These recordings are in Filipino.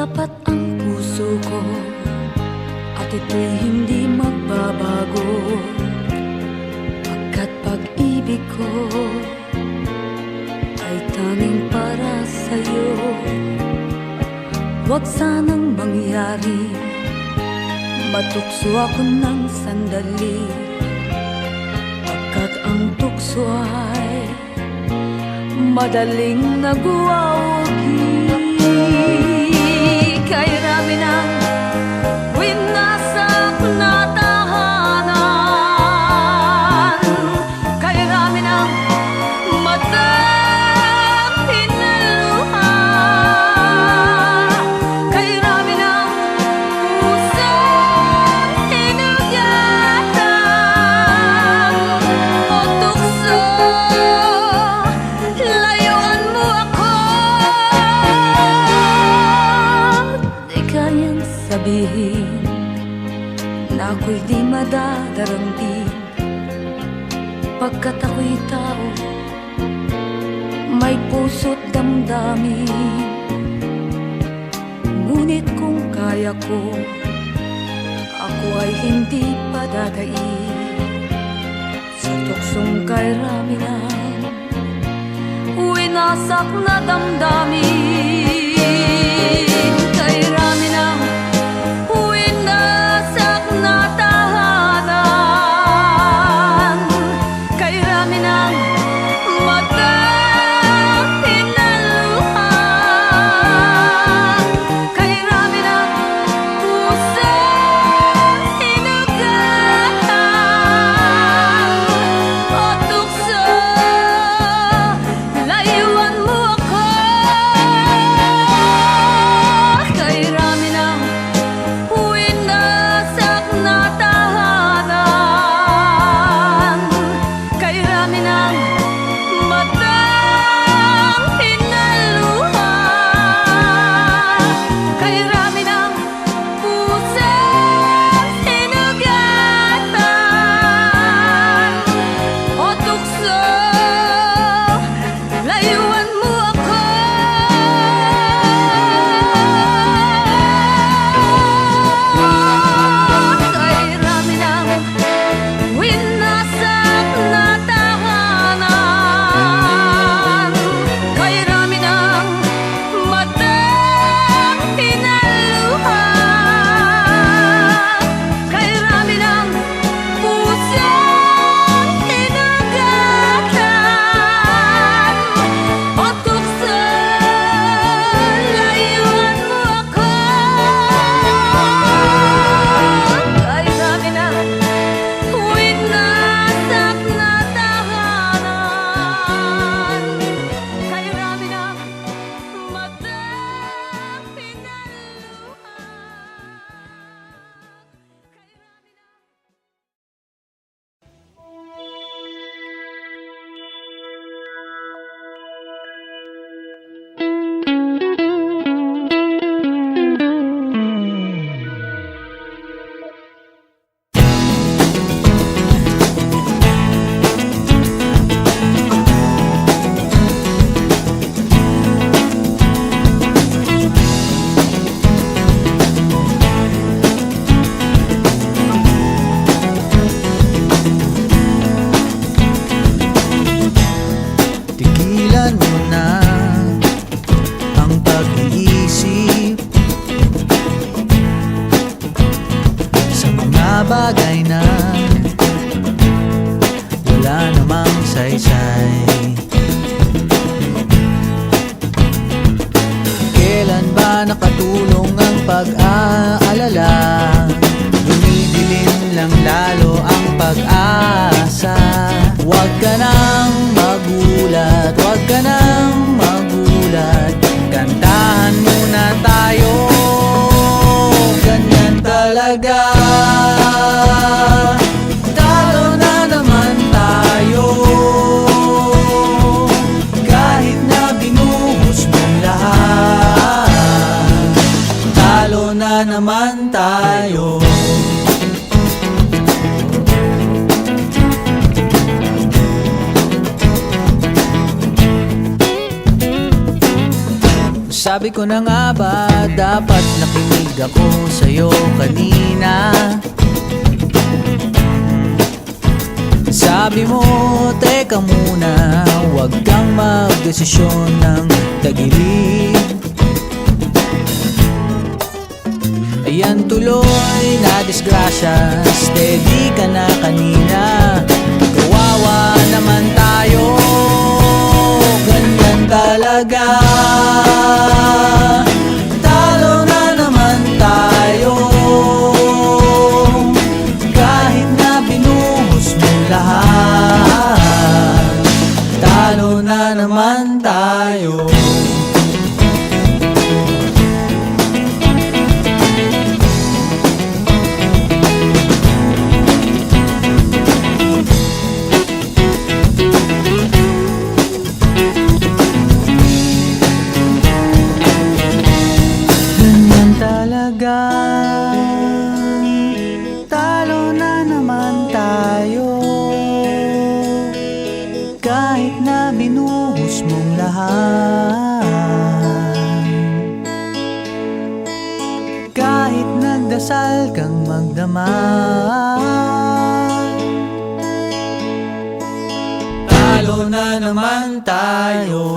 Tapat ang puso ko at ito'y hindi magbabago, pagkat pag-ibig ko ay tanging para sa'yo. Huwag sanang mangyari matukso ako ng sandali, pagkat ang tukso ay madaling nagwawagi. Kay rami ng winasak na tahanan, kay rami ng matang pinaluha, kay rami ng pusang hinugatan o tukso. Layuan mo ako, di kayang sabihin na ako'y di madadaramdin, pagkat ako'y tao, may puso't damdamin. Ngunit kung kaya ko, ako ay hindi padadaig sa tuksong kay rami ng winasak na damdamin. Kay rami ng winasak na tahanan, kay rami ng matang pinaluha, kay rami ng pusang hinugatan o tukso. Layuan mo ako, kay rami ng winasak na tahanan, kay rami ng matang pinaluha, kay rami ng pusang hinugatan o tukso. Layuan mo ako. Kay rami ng winasak na tahanan, kay rami ng matang pinaluha, kay rami ng pusang hinugatan o tukso. Layuan mo ako, kay rami ng winasak na tahanan, kay rami ng matang pinaluha, kay rami ng Tigilan mo na ang pag-iisip sa mga bagay na wala namang saysay. Kailan ba nakatulong ang pag-aalala? Dumidilim lang lalo ang pag-asa. Huwag ka nang magulat, huwag ka nang magulat, kantahan muna tayo, ganyan talaga. Talo na naman tayo, kahit na binuhos mong lahat, talo na naman tayo. Sabi ko na nga ba, dapat nakinig ako sa'yo kanina. Sabi mo, teka muna, huwag kang magdesisyon ng tagilid. Ayan tuloy na disgrasya, steady ka na kanina. Kawawa naman tayo, ganyan talaga. Talo na naman tayo, kahit na binuhos mo lahat. Talo na naman tayo. Talo na naman tayo, kahit na binuhos mong lahat. Kahit nagdasal kang magdamag, talo na naman tayo.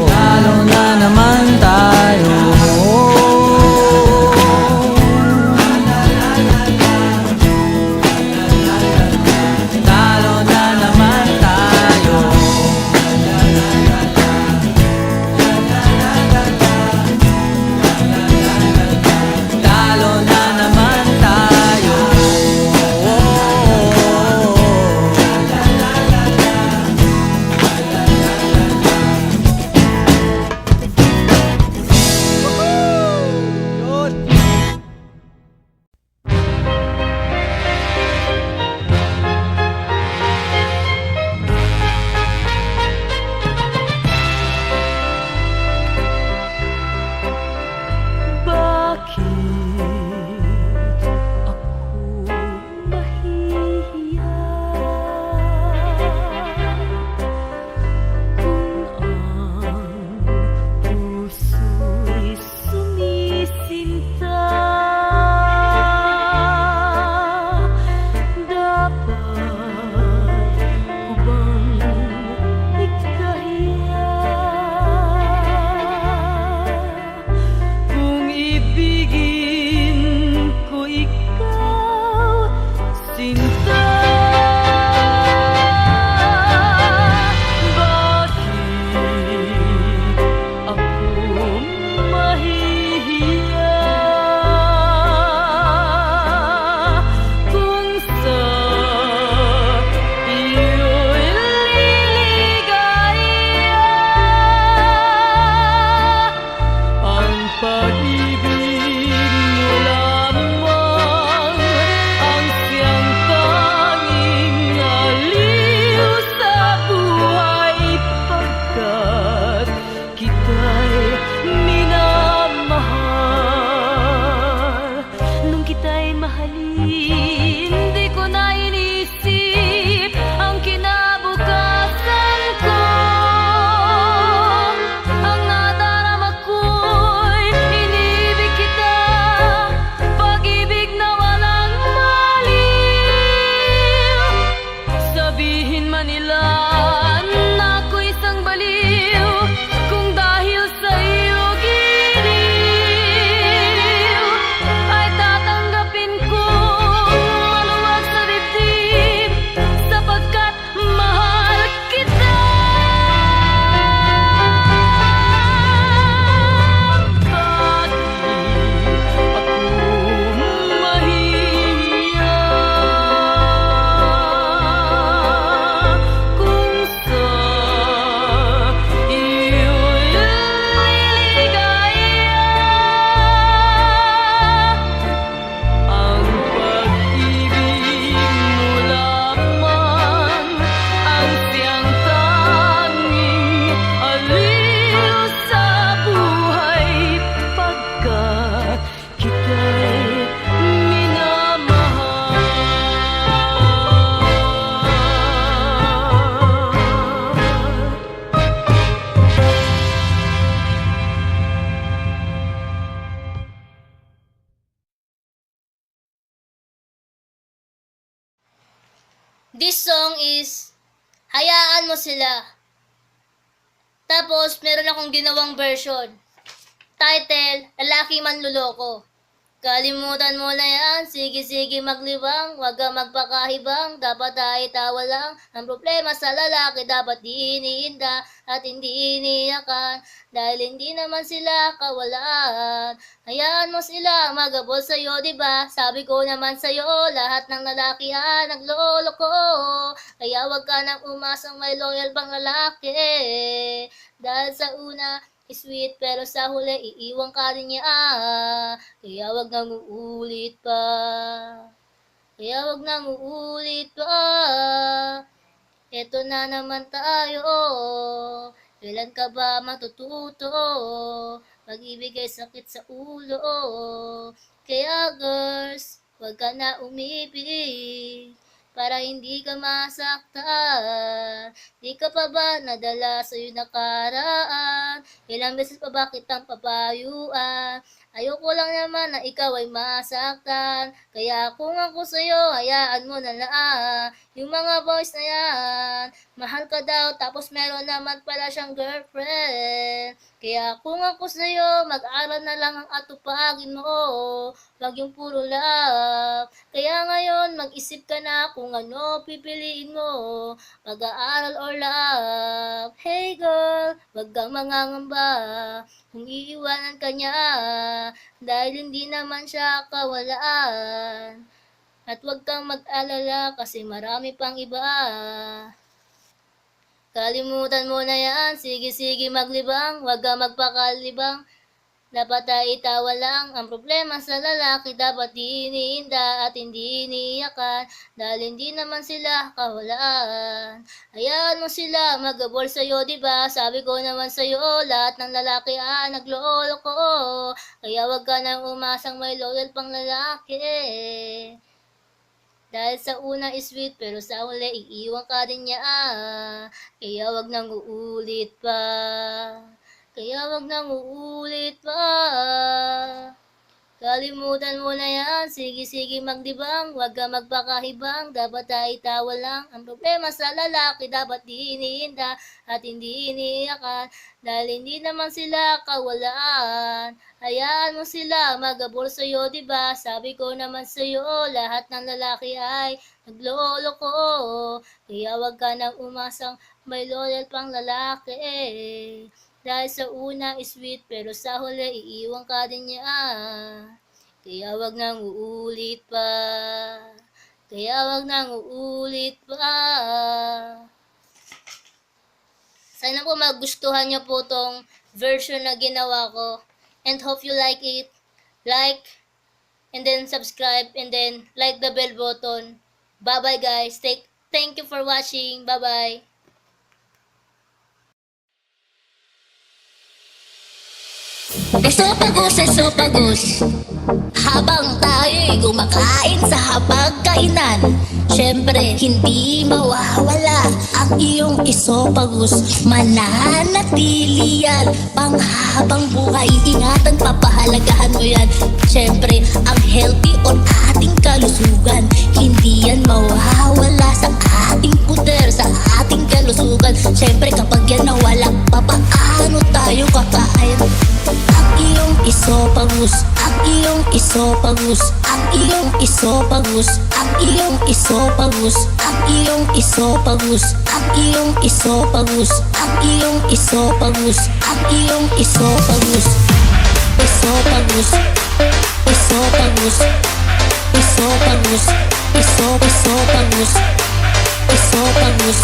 Talo na naman tayo. Talo na naman tayo. Talo na naman tayo. This song is Hayaan Mo Sila. Tapos, meron akong ginawang version. Title, Lalaki Manluloko. Kalimutan mo na yan, sige maglibang, wag ka magpakahibang, dapat ay tawa lang. Ang problema sa lalaki, dapat di iniinda at hindi iniyakan, dahil hindi naman sila kawalan. Hayaan mo sila magabol sa'yo, diba? Sabi ko naman sa'yo, lahat ng lalaki ay nagloloko, kaya wag ka nang umasang may loyal pang lalaki, dahil sa una, sweet, pero sa huli, iiwan ka rin niya. Kaya wag nang uulit pa. Kaya wag nang uulit pa. Eto na naman tayo. Kailan ka ba matututo? Mag-ibigay sakit sa ulo. Kaya girls, wag ka na umibig para hindi ka masaktan. Di ka pa ba nadala sa'yo nakaraan? Ilang beses pa ba kitang papayuan? Ayoko lang naman na ikaw ay masaktan, kaya kung ako sa'yo, hayaan mo na lang. Yung mga boys na yan, mahal ka daw tapos meron naman pala siyang girlfriend. Kaya kung ako sa'yo, mag-aral na lang ang atupagin mo, wag yung puro love. Kaya ngayon, mag-isip ka na kung ano pipiliin mo, pag-aaral or love. Hey girl, wag kang mangangamba kung iiwanan ka niya, dahil hindi naman siya kawalaan. At wag kang mag-alala kasi marami pang iba. Kalimutan mo na yan, sige maglibang, wag kang magpakalibang, dapat ay itawa lang. Ang problema sa lalaki, dapat di iniinda at hindi iniiyakan, dahil hindi naman sila kawalaan. Hayaan mo sila magabol sa'yo, diba? Sabi ko naman sa'yo, lahat ng lalaki nagloloko, kaya wag ka nang umasang may loyal pang lalaki, dahil sa una is sweet, pero sa huli iiwan ka din niya. Kaya wag nang uulit pa. Kaya wag nang uulit pa. Kalimutan mo na yan, sige maglibang, wag ka magpakahibang, dapat ay tawa lang. Ang problema sa lalaki, dapat di iniinda at hindi iniyakan, dahil hindi naman sila kawalaan. Hayaan mo sila magabol sa'yo, diba? Sabi ko naman sa'yo, lahat ng lalaki ay nagloloko, kaya wag ka nang umasang may loyal pang lalaki, dahil sa una is sweet, pero sa huli iiwan ka din niya. Kaya wag nang uulit pa. Kaya wag nang uulit pa. Sana po magustuhan niyo po tong version na ginawa ko. And hope you like it. Like, and then subscribe, and then like the bell button. Bye-bye guys. Thank you for watching. Bye-bye. Esophagus, habang tayo'y kumakain sa hapagkainan, syempre hindi mawawala ang iyong esophagus. Mananatili yan panghabang buhay, ingatan, papahalagahan mo yan. Syempre ang healthy on ating kalusugan, hindi yan mawawala sa ating puder, sa ating kalusugan. Syempre kapag yan nawala, papaano tayo kakain? Ang iyong esophagus, ang iyong esophagus, ang iyong esophagus, ang iyong esophagus, ang iyong esophagus, ang iyong esophagus, ang iyong esophagus, ang iyong esophagus, esophagus, esophagus, esophagus, esophagus, esophagus, esophagus, esophagus, esophagus,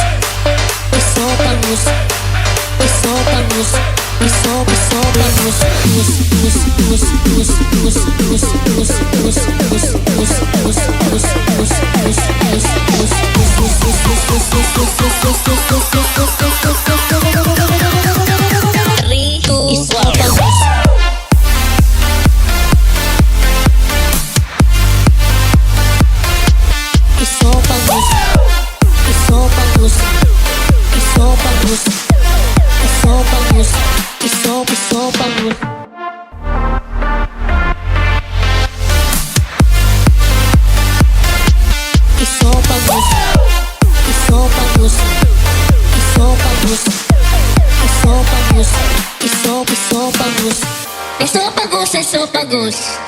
sa esophagus.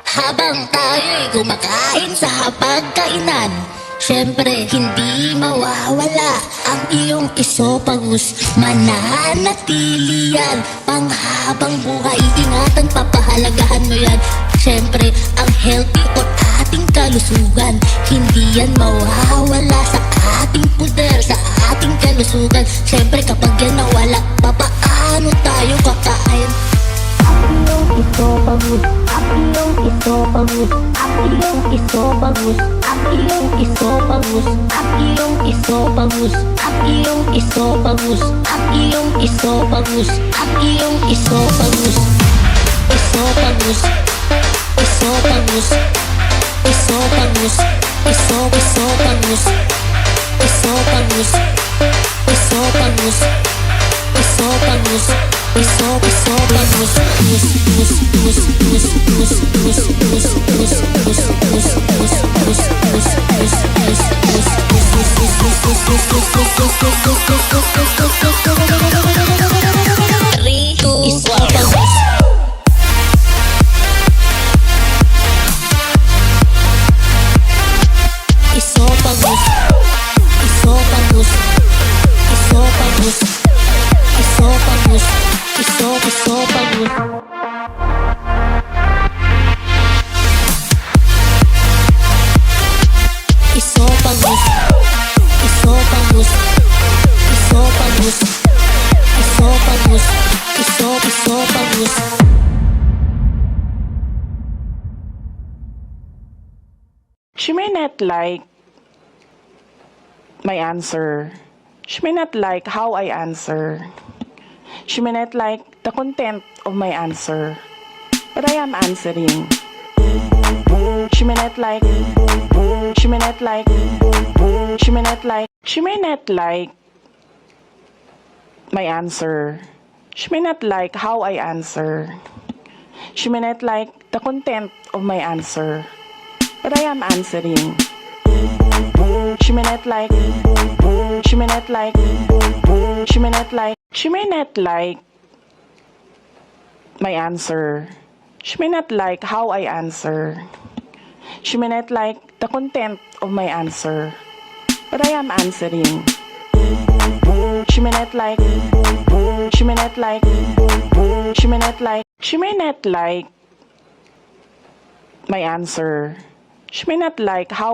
Habang tayo'y kumakain sa hapagkainan, syempre hindi mawawala ang iyong esophagus. Mananatili yan panghabang buhay. Ingatan, papahalagahan mo yan. Syempre ang healthy o ating kalusugan, hindi yan mawawala sa ating puder, sa ating kalusugan. Syempre kapag yan nawala, papaano tayo kakain? Ang iyong esophagus, ang iyong esophagus, ang iyong esophagus, ang iyong esophagus, ang iyong esophagus, ang iyong esophagus, ang iyong esophagus, ang iyong esophagus, esophagus, esophagus, esophagus, esophagus, esophagus, esophagus, esophagus, esophagus, esophagus. Esophagus, esophagus, esophagus, esophagus, esophagus. Esophagus, esophagus, esophagus, esophagus, esophagus. She may not like my answer. She may not like how I answer. She may not like the content of my answer. But I am answering. She may not like, she may not like, she may not like, she may not like my answer. She may not like how I answer. She may not like the content of my answer. But I am answering. She may not like, she may not like, she may not like, she may not like my answer. She may not like how I answer. She may not like the content of my answer. But I am answering. She may not like, she may not like, she may not like, she may not like my answer. She may not like how